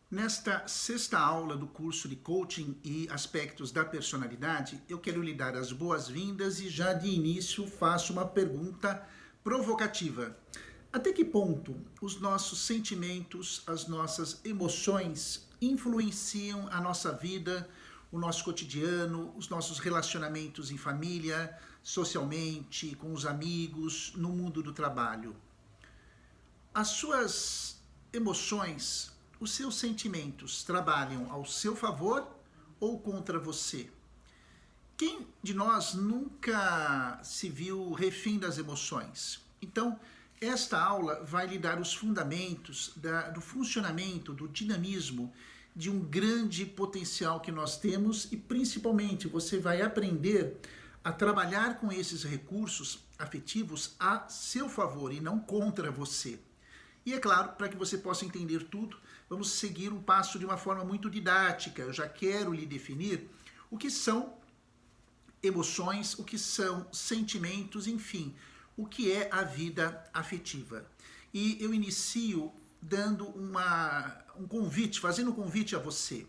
Nesta sexta aula do curso de Coaching e Aspectos da Personalidade, eu quero lhe dar as boas-vindas e já de início faço uma pergunta provocativa. Até que ponto os nossos sentimentos, as nossas emoções influenciam a nossa vida, o nosso cotidiano, os nossos relacionamentos em família, socialmente, com os amigos, no mundo do trabalho? As suas emoções, os seus sentimentos trabalham ao seu favor ou contra você? Quem de nós nunca se viu refém das emoções? Então, esta aula vai lhe dar os fundamentos do funcionamento, do dinamismo, de um grande potencial que nós temos e, principalmente, você vai aprender a trabalhar com esses recursos afetivos a seu favor e não contra você. E é claro, para que você possa entender tudo, vamos seguir um passo de uma forma muito didática. Eu já quero lhe definir o que são emoções, o que são sentimentos, enfim, o que é a vida afetiva. E eu inicio dando um convite, fazendo um convite a você.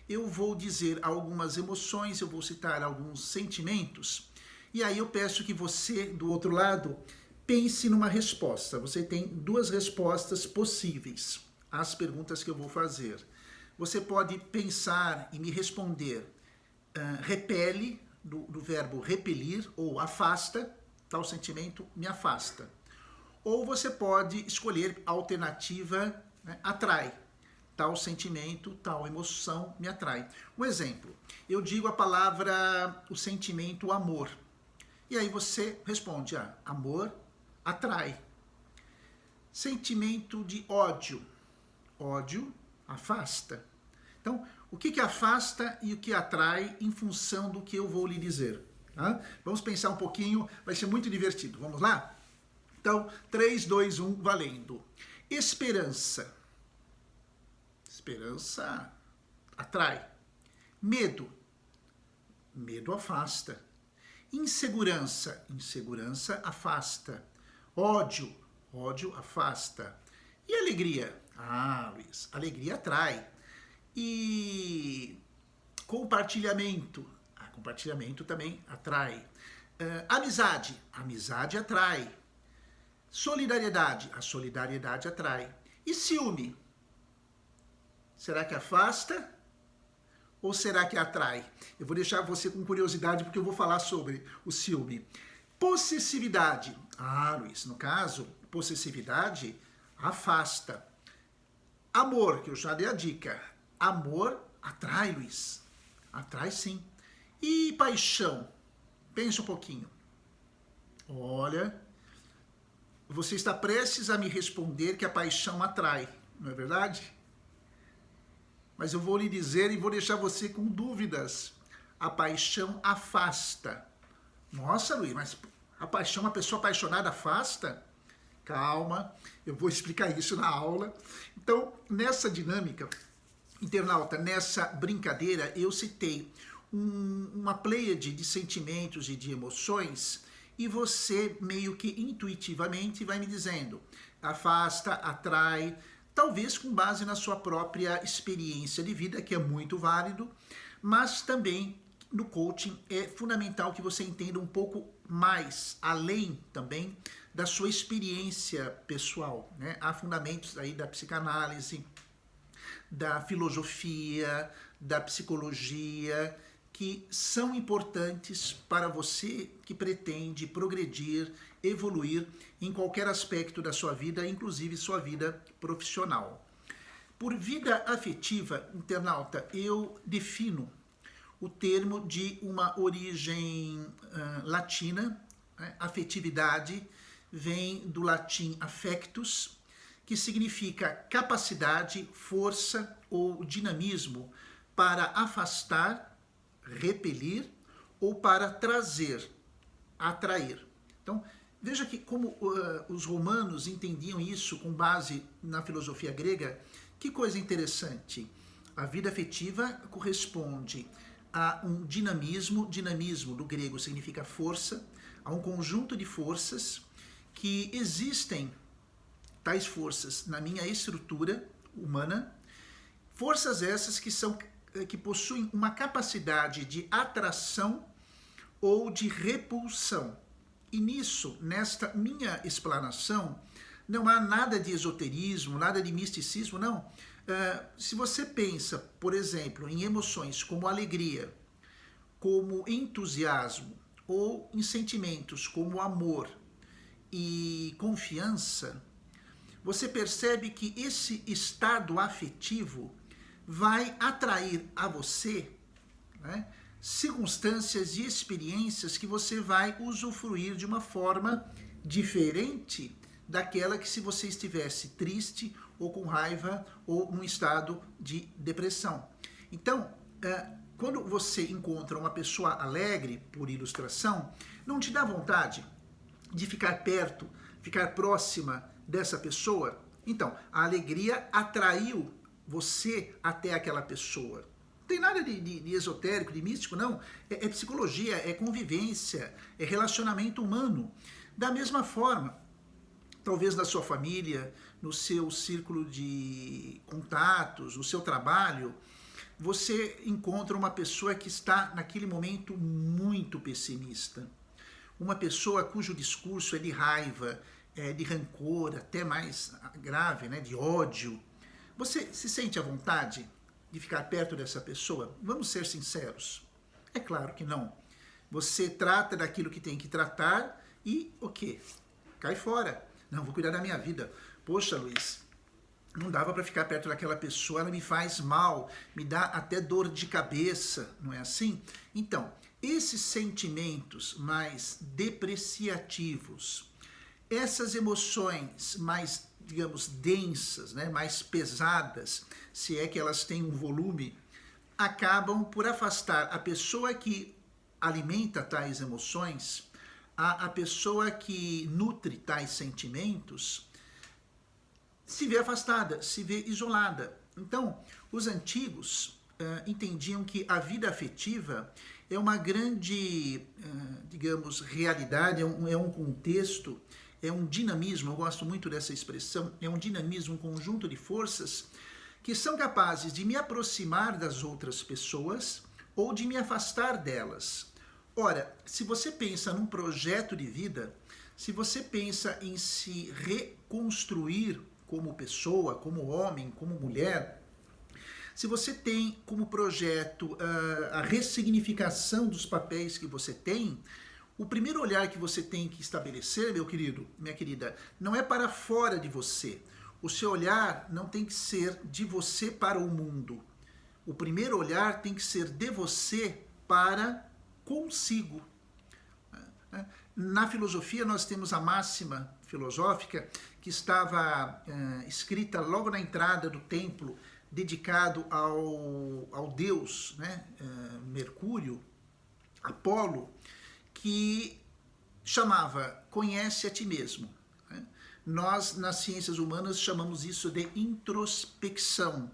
Eu vou dizer algumas emoções, eu vou citar alguns sentimentos, e aí eu peço que você, do outro lado, pense numa resposta. Você tem duas respostas possíveis às perguntas que eu vou fazer. Você pode pensar e me responder repele, do verbo repelir, ou afasta, tal sentimento me afasta. Ou você pode escolher a alternativa, né, atrai, tal sentimento, tal emoção me atrai. Um exemplo, eu digo a palavra, o sentimento amor. E aí você responde, amor atrai. Sentimento de ódio. Ódio afasta. Então, o que afasta e o que atrai em função do que eu vou lhe dizer? Tá? Vamos pensar um pouquinho, vai ser muito divertido. Vamos lá? Então, 3, 2, 1, valendo. Esperança. Esperança atrai. Medo. Medo afasta. Insegurança. Insegurança afasta. Ódio, ódio afasta. E alegria? Luiz, alegria atrai. E compartilhamento? Compartilhamento também atrai. Amizade? Amizade atrai. Solidariedade? A solidariedade atrai. E ciúme? Será que afasta? Ou será que atrai? Eu vou deixar você com curiosidade porque eu vou falar sobre o ciúme. Possessividade. Luiz, no caso, possessividade afasta. Amor, que eu já dei a dica. Amor atrai, Luiz. Atrai sim. E paixão? Pensa um pouquinho. Olha, você está prestes a me responder que a paixão atrai, não é verdade? Mas eu vou lhe dizer e vou deixar você com dúvidas. A paixão afasta. Nossa, Luiz, mas a paixão, uma pessoa apaixonada afasta? Calma, eu vou explicar isso na aula. Então, nessa dinâmica, internauta, nessa brincadeira, eu citei uma pleiade de sentimentos e de emoções e você meio que intuitivamente vai me dizendo afasta, atrai, talvez com base na sua própria experiência de vida, que é muito válido, mas também no coaching é fundamental que você entenda um pouco mais, além também da sua experiência pessoal, né? Há fundamentos aí da psicanálise, da filosofia, da psicologia, que são importantes para você que pretende progredir, evoluir em qualquer aspecto da sua vida, inclusive sua vida profissional. Por vida afetiva, internauta, eu defino o termo de uma origem latina, né? Afetividade vem do latim affectus, que significa capacidade, força ou dinamismo para afastar, repelir ou para trazer, atrair. Então, veja que como os romanos entendiam isso com base na filosofia grega, que coisa interessante. A vida afetiva corresponde a um dinamismo do grego significa força, a um conjunto de forças que existem, tais forças, na minha estrutura humana, Forças essas que possuem uma capacidade de atração ou de repulsão. E nesta minha explanação, não há nada de esoterismo, nada de misticismo, não. Se você pensa, por exemplo, em emoções como alegria, como entusiasmo, ou em sentimentos como amor e confiança, você percebe que esse estado afetivo vai atrair a você, né, circunstâncias e experiências que você vai usufruir de uma forma diferente daquela que se você estivesse triste ou com raiva ou num estado de depressão. Então, quando você encontra uma pessoa alegre, por ilustração, não te dá vontade de ficar perto, ficar próxima dessa pessoa? Então, a alegria atraiu você até aquela pessoa. Não tem nada de esotérico, de místico, não. É psicologia, é convivência, é relacionamento humano. Da mesma forma, talvez na sua família, no seu círculo de contatos, no seu trabalho, você encontra uma pessoa que está naquele momento muito pessimista. Uma pessoa cujo discurso é de raiva, é de rancor, até mais grave, né, de ódio. Você se sente à vontade de ficar perto dessa pessoa? Vamos ser sinceros. É claro que não. Você trata daquilo que tem que tratar e o quê? Cai fora. Não, vou cuidar da minha vida. Poxa, Luiz, não dava para ficar perto daquela pessoa, ela me faz mal, me dá até dor de cabeça, não é assim? Então, esses sentimentos mais depreciativos, essas emoções mais, digamos, densas, né, mais pesadas, se é que elas têm um volume, acabam por afastar a pessoa que alimenta tais emoções, a pessoa que nutre tais sentimentos, se vê afastada, se vê isolada. Então, os antigos entendiam que a vida afetiva é uma grande, digamos, realidade, é um contexto, é um dinamismo, eu gosto muito dessa expressão, é um dinamismo, um conjunto de forças que são capazes de me aproximar das outras pessoas ou de me afastar delas. Ora, se você pensa num projeto de vida, se você pensa em se reconstruir como pessoa, como homem, como mulher, se você tem como projeto a ressignificação dos papéis que você tem, o primeiro olhar que você tem que estabelecer, meu querido, minha querida, não é para fora de você. O seu olhar não tem que ser de você para o mundo. O primeiro olhar tem que ser de você para consigo. Na filosofia nós temos a máxima filosófica que estava escrita logo na entrada do templo dedicado ao deus, né, Mercúrio, Apolo, que chamava conhece a ti mesmo. Né? Nós, nas ciências humanas, chamamos isso de introspecção.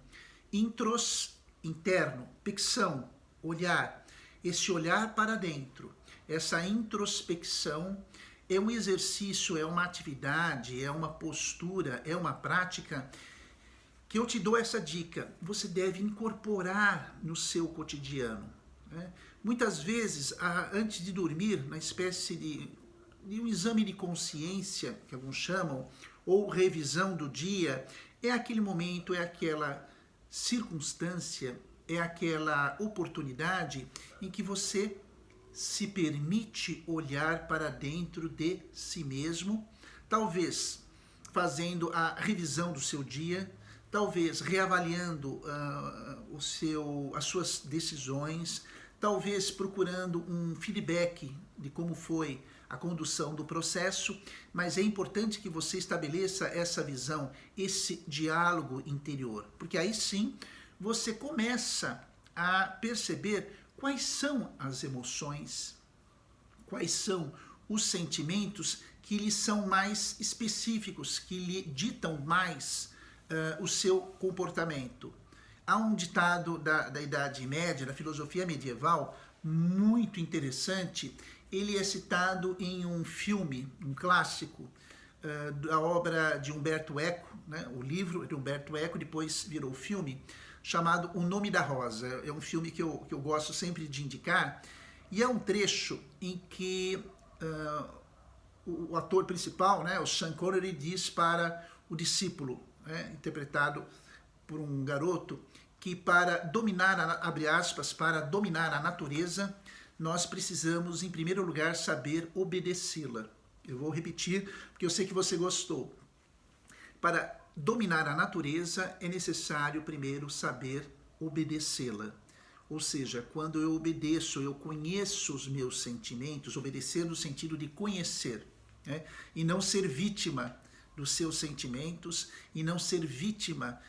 Intros, interno, pecção, olhar. Esse olhar para dentro, essa introspecção é um exercício, é uma atividade, é uma postura, é uma prática que eu te dou essa dica. Você deve incorporar no seu cotidiano. Né? Muitas vezes, antes de dormir, na espécie de um exame de consciência, que alguns chamam, ou revisão do dia, é aquele momento, é aquela circunstância, é aquela oportunidade em que você se permite olhar para dentro de si mesmo, talvez fazendo a revisão do seu dia, talvez reavaliando as suas decisões, talvez procurando um feedback de como foi a condução do processo, mas é importante que você estabeleça essa visão, esse diálogo interior, porque aí sim você começa a perceber quais são as emoções, quais são os sentimentos que lhe são mais específicos, que lhe ditam mais o seu comportamento. Há um ditado da Idade Média, da filosofia medieval, muito interessante. Ele é citado em um filme, um clássico, da obra de Umberto Eco, né? O livro de Umberto Eco, depois virou filme, chamado O Nome da Rosa. É um filme que eu gosto sempre de indicar, e é um trecho em que o ator principal, né, o Sean Connery, diz para o discípulo, né, interpretado por um garoto, que para dominar, abre aspas, para dominar a natureza, nós precisamos, em primeiro lugar, saber obedecê-la. Eu vou repetir, porque eu sei que você gostou. Para dominar a natureza, é necessário primeiro saber obedecê-la. Ou seja, quando eu obedeço, eu conheço os meus sentimentos, obedecer no sentido de conhecer, né? E não ser vítima dos seus sentimentos e não ser vítima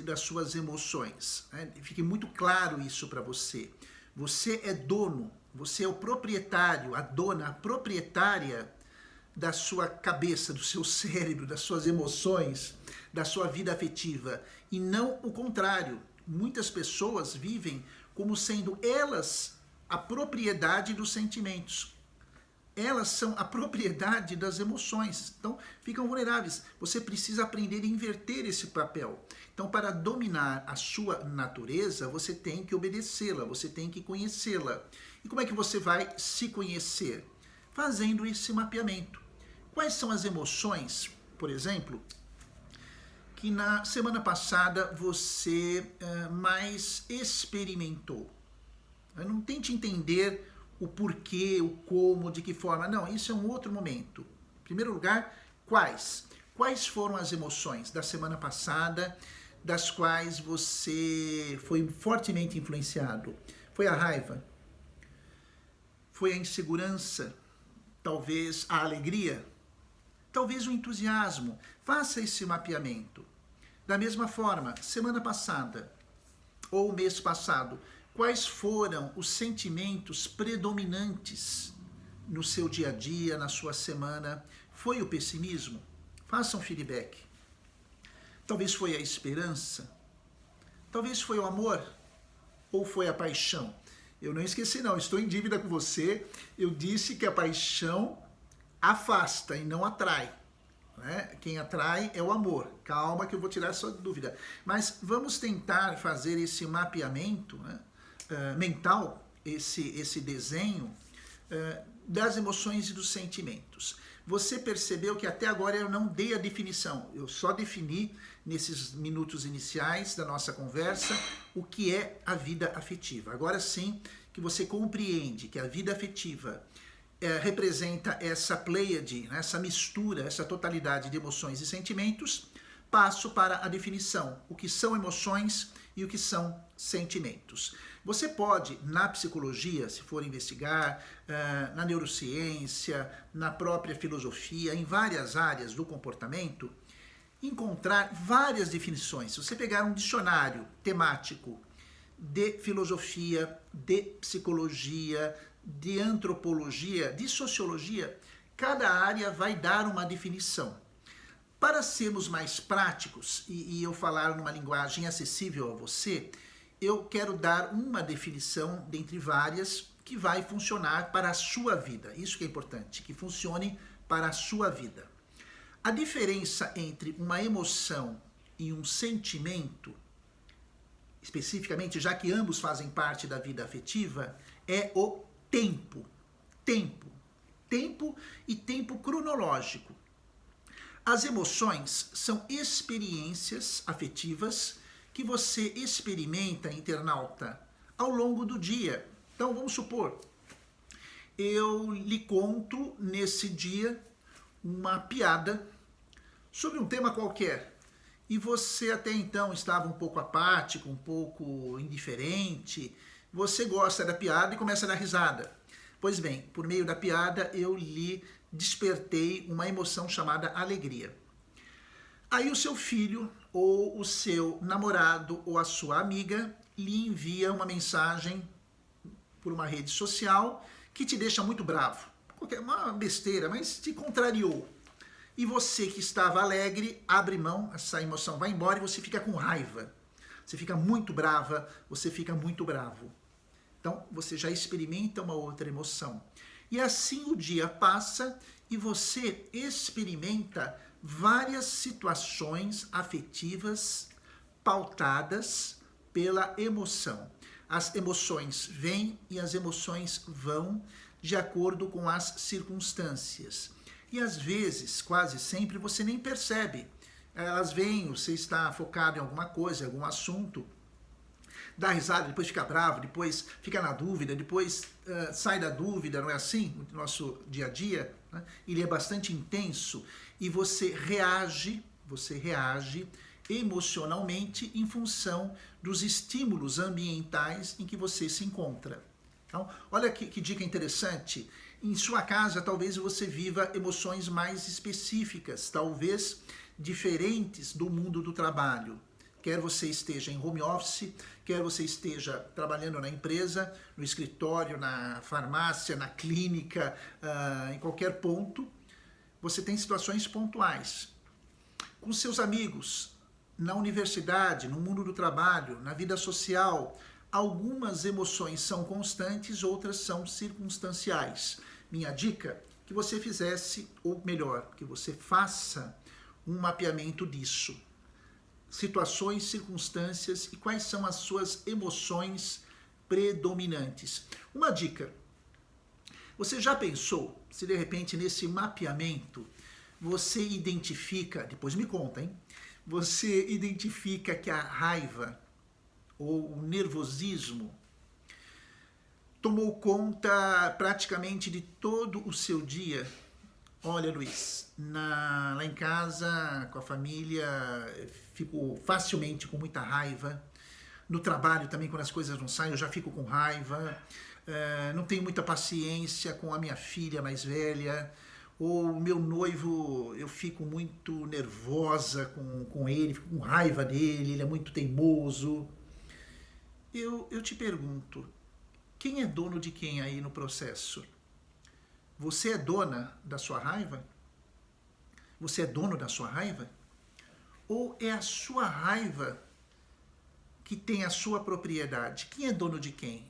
das suas emoções, né? Fique muito claro isso para você. Você é dono, você é o proprietário, a dona, a proprietária da sua cabeça, do seu cérebro, das suas emoções, da sua vida afetiva, e não o contrário. Muitas pessoas vivem como sendo elas a propriedade dos sentimentos. Elas são a propriedade das emoções, então ficam vulneráveis. Você precisa aprender a inverter esse papel. Então, para dominar a sua natureza, você tem que obedecê-la, você tem que conhecê-la. E como é que você vai se conhecer? Fazendo esse mapeamento. Quais são as emoções, por exemplo, que na semana passada você mais experimentou? Não tente entender o porquê, o como, de que forma. Não, isso é um outro momento. Em primeiro lugar, quais? Quais foram as emoções da semana passada das quais você foi fortemente influenciado? Foi a raiva? Foi a insegurança? Talvez a alegria? Talvez o entusiasmo. Faça esse mapeamento. Da mesma forma, semana passada ou mês passado, quais foram os sentimentos predominantes no seu dia a dia, na sua semana? Foi o pessimismo? Faça um feedback. Talvez foi a esperança? Talvez foi o amor? Ou foi a paixão? Eu não esqueci não, estou em dívida com você. Eu disse que a paixão afasta e não atrai, né? Quem atrai é o amor. Calma que eu vou tirar essa dúvida. Mas vamos tentar fazer esse mapeamento, né, mental, esse desenho das emoções e dos sentimentos. Você percebeu que até agora eu não dei a definição. Eu só defini nesses minutos iniciais da nossa conversa o que é a vida afetiva. Agora sim que você compreende que a vida afetiva representa essa pleiade, né, essa mistura, essa totalidade de emoções e sentimentos, passo para a definição, o que são emoções e o que são sentimentos. Você pode, na psicologia, se for investigar, na neurociência, na própria filosofia, em várias áreas do comportamento, encontrar várias definições. Se você pegar um dicionário temático de filosofia, de psicologia, de antropologia, de sociologia, cada área vai dar uma definição. Para sermos mais práticos e eu falar numa linguagem acessível a você, eu quero dar uma definição dentre várias que vai funcionar para a sua vida. Isso que é importante, que funcione para a sua vida. A diferença entre uma emoção e um sentimento, especificamente, já que ambos fazem parte da vida afetiva, é o tempo. Tempo e tempo cronológico. As emoções são experiências afetivas que você experimenta, internauta, ao longo do dia. Então, vamos supor, eu lhe conto nesse dia uma piada sobre um tema qualquer. E você até então estava um pouco apático, um pouco indiferente. Você gosta da piada e começa a dar risada. Pois bem, por meio da piada eu lhe despertei uma emoção chamada alegria. Aí o seu filho, ou o seu namorado, ou a sua amiga lhe envia uma mensagem por uma rede social que te deixa muito bravo. Uma besteira, mas te contrariou. E você que estava alegre, abre mão, essa emoção vai embora e você fica com raiva. Você fica muito brava, você fica muito bravo. Então, você já experimenta uma outra emoção. E assim o dia passa e você experimenta várias situações afetivas pautadas pela emoção. As emoções vêm e as emoções vão de acordo com as circunstâncias. E às vezes, quase sempre, você nem percebe. Elas vêm, você está focado em alguma coisa, em algum assunto, dá risada, depois fica bravo, depois fica na dúvida, depois sai da dúvida, não é assim? O nosso dia a dia, né? Ele é bastante intenso e você reage emocionalmente em função dos estímulos ambientais em que você se encontra. Então, olha que dica interessante. Em sua casa, talvez você viva emoções mais específicas, talvez diferentes do mundo do trabalho. Quer você esteja em home office, quer você esteja trabalhando na empresa, no escritório, na farmácia, na clínica, em qualquer ponto, você tem situações pontuais. Com seus amigos, na universidade, no mundo do trabalho, na vida social, algumas emoções são constantes, outras são circunstanciais. Minha dica, que você fizesse, ou melhor, que você faça um mapeamento disso. Situações, circunstâncias e quais são as suas emoções predominantes. Uma dica, você já pensou se de repente nesse mapeamento você identifica, depois me conta, hein? Você identifica que a raiva ou o nervosismo tomou conta praticamente de todo o seu dia? Olha, Luiz, lá em casa, com a família, fico facilmente com muita raiva. No trabalho também, quando as coisas não saem, eu já fico com raiva. Não tenho muita paciência com a minha filha mais velha. Ou o meu noivo, eu fico muito nervosa com ele, fico com raiva dele, ele é muito teimoso. Eu te pergunto, quem é dono de quem aí no processo? Você é dona da sua raiva? Você é dono da sua raiva? Ou é a sua raiva que tem a sua propriedade? Quem é dono de quem?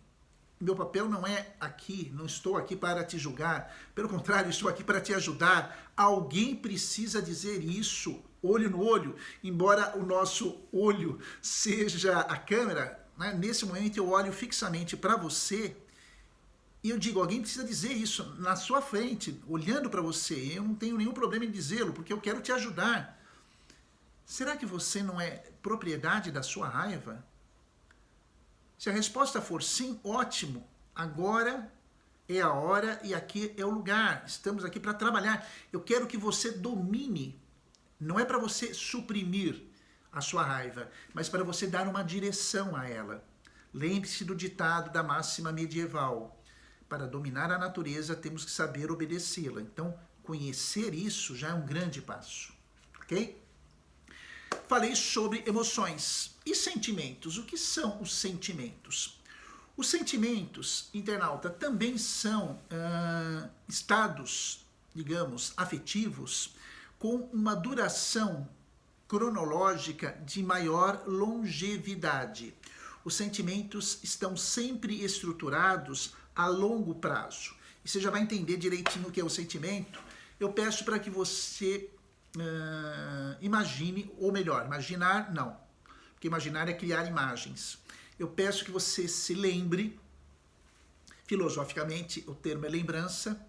Meu papel não é aqui, não estou aqui para te julgar. Pelo contrário, estou aqui para te ajudar. Alguém precisa dizer isso, olho no olho. Embora o nosso olho seja a câmera, né? Nesse momento eu olho fixamente para você. E eu digo, alguém precisa dizer isso na sua frente, olhando para você. Eu não tenho nenhum problema em dizê-lo, porque eu quero te ajudar. Será que você não é propriedade da sua raiva? Se a resposta for sim, ótimo. Agora é a hora e aqui é o lugar. Estamos aqui para trabalhar. Eu quero que você domine. Não é para você suprimir a sua raiva, mas para você dar uma direção a ela. Lembre-se do ditado da máxima medieval. Para dominar a natureza, temos que saber obedecê-la. Então, conhecer isso já é um grande passo, ok? Falei sobre emoções e sentimentos. O que são os sentimentos? Os sentimentos, internauta, também são estados, digamos, afetivos com uma duração cronológica de maior longevidade. Os sentimentos estão sempre estruturados a longo prazo. E você já vai entender direitinho o que é o sentimento. Eu peço para que você imagine, ou melhor, imaginar não, porque imaginar é criar imagens. Eu peço que você se lembre, filosoficamente o termo é lembrança,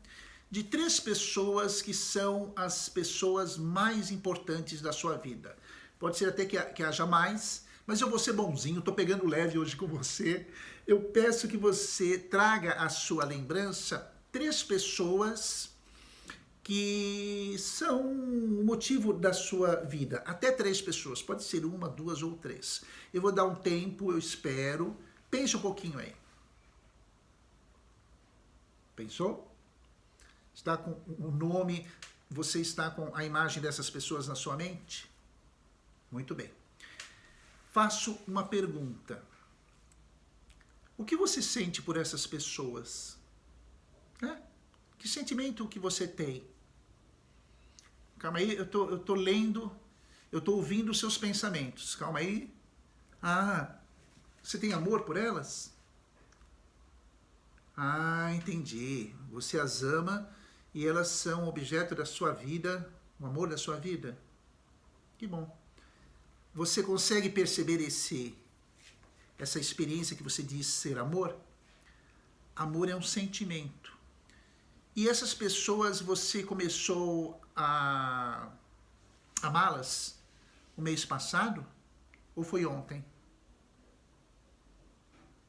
de 3 pessoas que são as pessoas mais importantes da sua vida. Pode ser até que haja mais, mas eu vou ser bonzinho, estou pegando leve hoje com você. Eu peço que você traga à sua lembrança 3 pessoas que são o motivo da sua vida. Até 3 pessoas, pode ser 1, 2 ou 3. Eu vou dar um tempo, eu espero. Pense um pouquinho aí. Pensou? Está com o nome, você está com a imagem dessas pessoas na sua mente? Muito bem. Faço uma pergunta. O que você sente por essas pessoas? Que sentimento que você tem? Calma aí, eu tô lendo, eu tô ouvindo os seus pensamentos. Calma aí. Você tem amor por elas? Entendi. Você as ama e elas são objeto da sua vida, o amor da sua vida. Que bom. Você consegue perceber essa experiência que você diz ser amor, amor é um sentimento. E essas pessoas você começou a amá-las o mês passado ou foi ontem?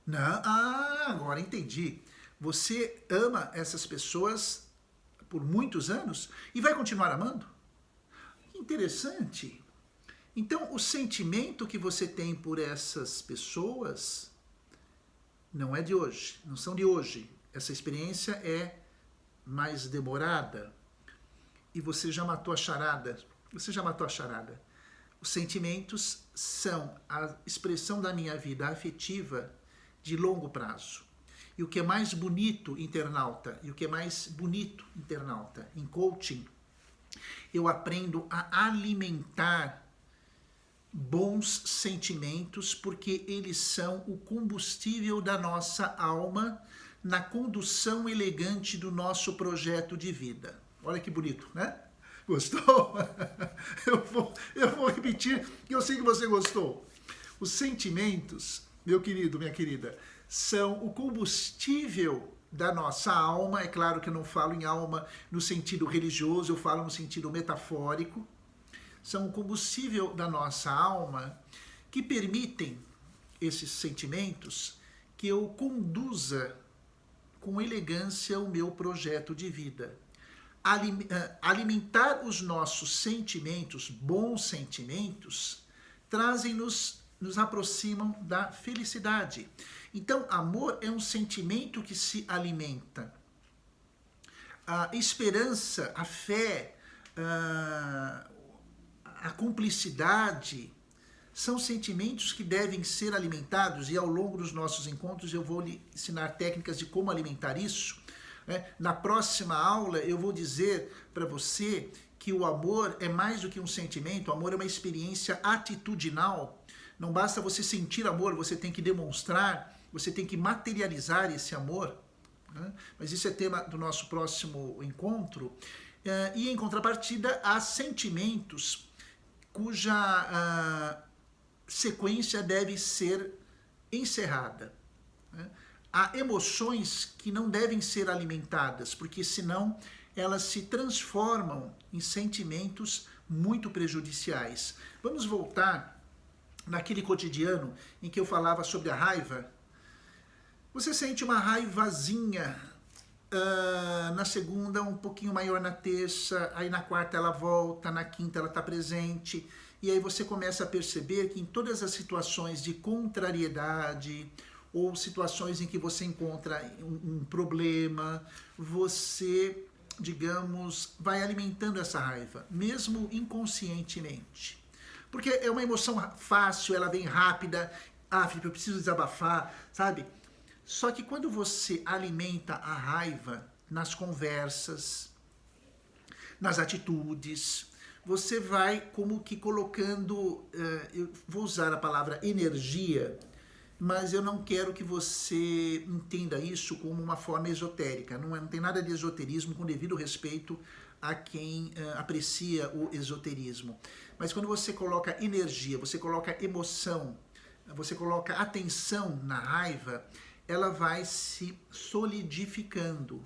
Não, agora entendi. Você ama essas pessoas por muitos anos e vai continuar amando? Que interessante. Então, o sentimento que você tem por essas pessoas não é de hoje, não são de hoje. Essa experiência é mais demorada e você já matou a charada. Você já matou a charada. Os sentimentos são a expressão da minha vida afetiva de longo prazo. E o que é mais bonito, internauta, em coaching, eu aprendo a alimentar bons sentimentos, porque eles são o combustível da nossa alma na condução elegante do nosso projeto de vida. Olha que bonito, né? Gostou? Eu vou repetir, que eu sei que você gostou. Os sentimentos, meu querido, minha querida, são o combustível da nossa alma. É claro que eu não falo em alma no sentido religioso, eu falo no sentido metafórico. São o combustível da nossa alma que permitem esses sentimentos que eu conduza com elegância o meu projeto de vida. Alimentar os nossos sentimentos, bons sentimentos, nos aproximam da felicidade. Então, amor é um sentimento que se alimenta. A esperança, a fé, a cumplicidade são sentimentos que devem ser alimentados, e ao longo dos nossos encontros eu vou lhe ensinar técnicas de como alimentar isso. Na próxima aula eu vou dizer para você que o amor é mais do que um sentimento, o amor é uma experiência atitudinal. Não basta você sentir amor, você tem que demonstrar, você tem que materializar esse amor. Mas isso é tema do nosso próximo encontro. E em contrapartida, há sentimentos cuja sequência deve ser encerrada. Há emoções que não devem ser alimentadas, porque senão elas se transformam em sentimentos muito prejudiciais. Vamos voltar naquele cotidiano em que eu falava sobre a raiva. Você sente uma raivazinha na segunda, um pouquinho maior na terça, aí na quarta ela volta, na quinta ela está presente, e aí você começa a perceber que em todas as situações de contrariedade ou situações em que você encontra um problema, você, digamos, vai alimentando essa raiva, mesmo inconscientemente. Porque é uma emoção fácil, ela vem rápida. Felipe, eu preciso desabafar, sabe? Só que quando você alimenta a raiva nas conversas, nas atitudes, você vai como que colocando, eu vou usar a palavra energia, mas eu não quero que você entenda isso como uma forma esotérica. Não tem nada de esoterismo, com devido respeito a quem aprecia o esoterismo. Mas quando você coloca energia, você coloca emoção, você coloca atenção na raiva, ela vai se solidificando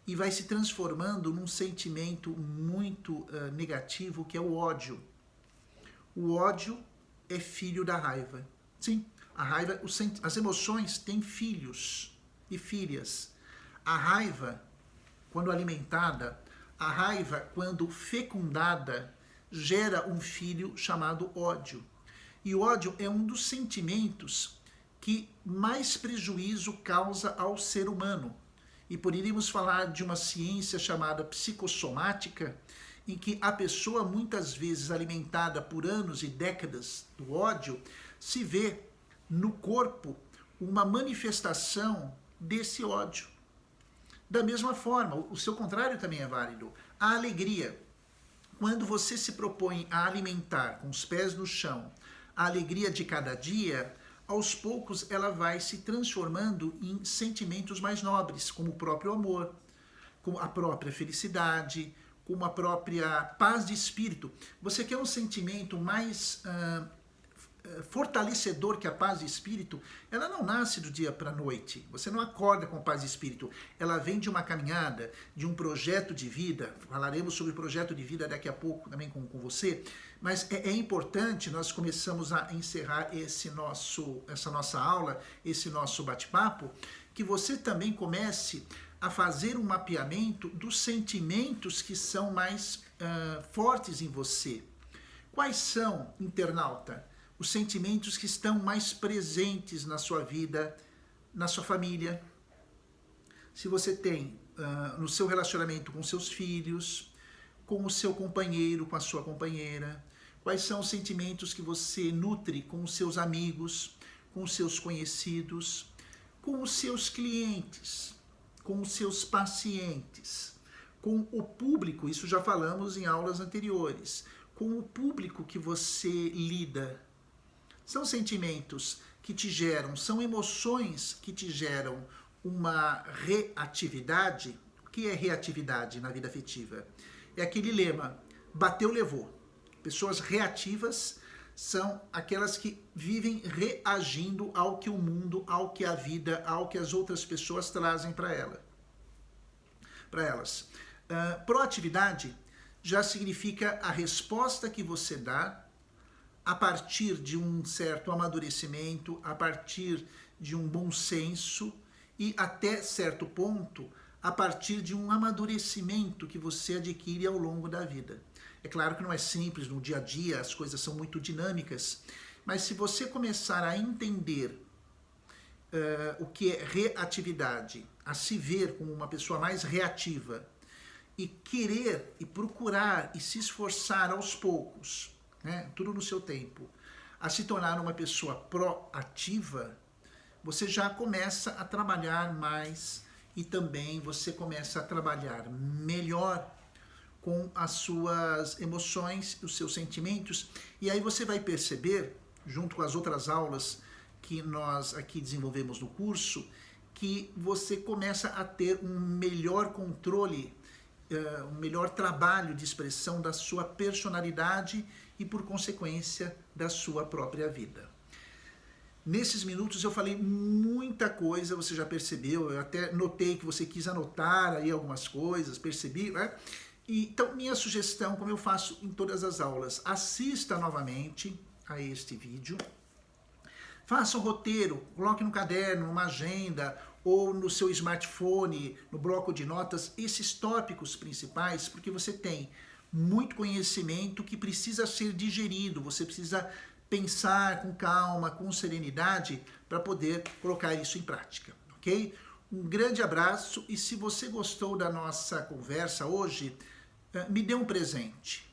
e vai se transformando num sentimento muito negativo, que é o ódio. O ódio é filho da raiva. Sim, a raiva, as emoções têm filhos e filhas. A raiva, quando alimentada, a raiva, quando fecundada, gera um filho chamado ódio. E o ódio é um dos sentimentos que mais prejuízo causa ao ser humano. E poderíamos falar de uma ciência chamada psicossomática, em que a pessoa, muitas vezes alimentada por anos e décadas do ódio, se vê no corpo uma manifestação desse ódio. Da mesma forma, o seu contrário também é válido. A alegria. Quando você se propõe a alimentar com os pés no chão a alegria de cada dia, aos poucos ela vai se transformando em sentimentos mais nobres, como o próprio amor, como a própria felicidade, como a própria paz de espírito. Você quer um sentimento mais fortalecedor que a paz de espírito, ela não nasce do dia para a noite. Você não acorda com paz de espírito. Ela vem de uma caminhada, de um projeto de vida. Falaremos sobre o projeto de vida daqui a pouco também com você. Mas é importante, nós começamos a encerrar essa nossa aula, esse nosso bate-papo, que você também comece a fazer um mapeamento dos sentimentos que são mais fortes em você. Quais são, internauta, os sentimentos que estão mais presentes na sua vida, na sua família? Se você tem no seu relacionamento com seus filhos, com o seu companheiro, com a sua companheira, quais são os sentimentos que você nutre com os seus amigos, com os seus conhecidos, com os seus clientes, com os seus pacientes, com o público, isso já falamos em aulas anteriores, com o público que você lida. São sentimentos que te geram, são emoções que te geram uma reatividade. O que é reatividade na vida afetiva? É aquele lema, bateu, levou. Pessoas reativas são aquelas que vivem reagindo ao que o mundo, ao que a vida, ao que as outras pessoas trazem para elas. Proatividade já significa a resposta que você dá a partir de um certo amadurecimento, a partir de um bom senso e até certo ponto a partir de um amadurecimento que você adquire ao longo da vida. É claro que não é simples, no dia a dia as coisas são muito dinâmicas, mas se você começar a entender o que é reatividade, a se ver como uma pessoa mais reativa e querer e procurar e se esforçar aos poucos, né, tudo no seu tempo, a se tornar uma pessoa proativa, você já começa a trabalhar mais e também você começa a trabalhar melhor com as suas emoções, os seus sentimentos, e aí você vai perceber, junto com as outras aulas que nós aqui desenvolvemos no curso, que você começa a ter um melhor controle, um melhor trabalho de expressão da sua personalidade e, por consequência, da sua própria vida. Nesses minutos eu falei muita coisa, você já percebeu, eu até notei que você quis anotar aí algumas coisas, percebi, né? Então, minha sugestão, como eu faço em todas as aulas, assista novamente a este vídeo, faça um roteiro, coloque no caderno, numa agenda, ou no seu smartphone, no bloco de notas, esses tópicos principais, porque você tem muito conhecimento que precisa ser digerido, você precisa pensar com calma, com serenidade, para poder colocar isso em prática, ok? Um grande abraço e se você gostou da nossa conversa hoje, me dê um presente.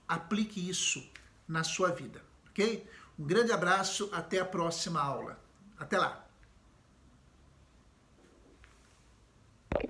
Aplique isso na sua vida, ok? Um grande abraço, até a próxima aula. Até lá!